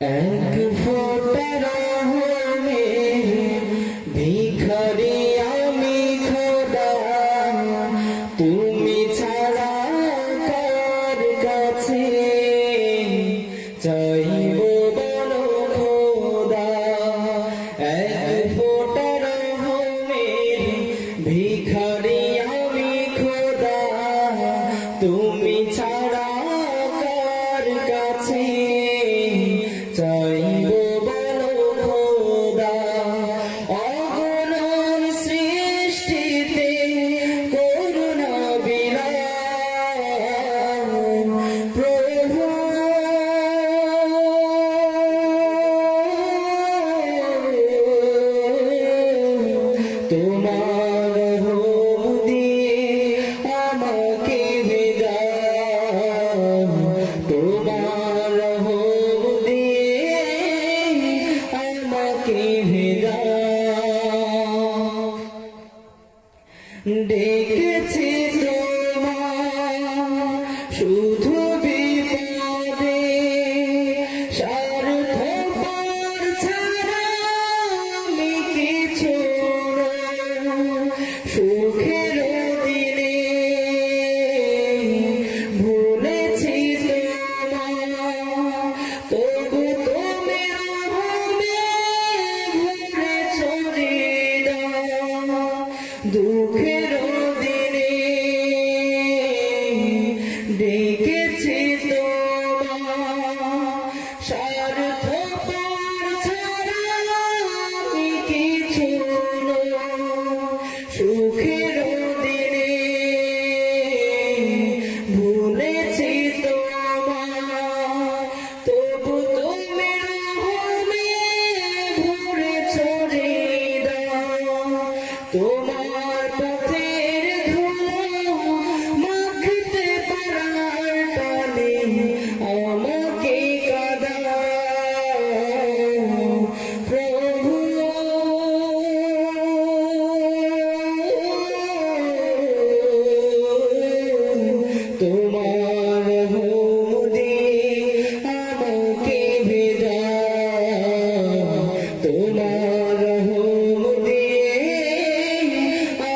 এক ফোঁটা রহমের ভিখারি আমি খোদা, তুমি ছাড়া কার কাছে চাইব বলো খোদা। এক ফোঁটা রহমের ভিখারি আমি খোদা, তুমি ছাড়া কার কাছে চাইব বলো খোদা। অগণন সৃষ্টিতে করুণা বিলাস প্রভু, তোমার রূপ দিয়ে আমাকে ভেজা, তোমার রূপ দিয়ে আমাকে ভেজা। ডেকেছি তোমার শুধু বিপদে, স্বার্থপর ছাড়া আমি কিছু সুখের দিনে ভুলেছি তোমার, তবু তুমি রহমে ভরেছ হৃদয়। দুঃখের দিনে ডেকেছি তোমার, স্বার্থপর ছাড়া আমি কিছু সুখের দিনে ভুলেছি তোমার, তবু তুমি রহমে ভরেছ হৃদয়। তোমার পথের ধুলো মাখতে পারার টানে আমাকে কাঁদাও প্রভু। তোমার রূপ দিয়ে আমাকে ভেজা, তোমার রূপ দিয়ে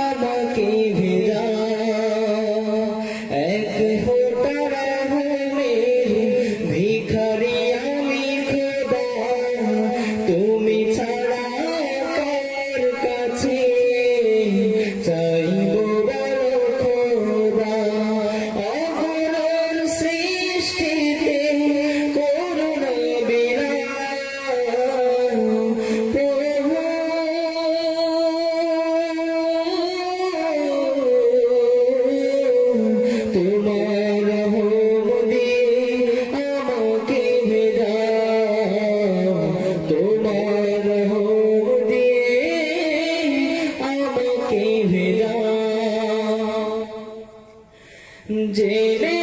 আমাকে ভেজা। এক ফোঁটা রহমের ভিখারি আমি খোদা, তুমি ছাড়া কার কাছে চাইব বলো খোদা। অগণন সৃষ্টিতে করুণা বিলাস প্রভু, তোমার রূপ দিয়ে আমাকে ভেজা, তোমার রূপ দিয়ে আমাকে ভেজা। জেনে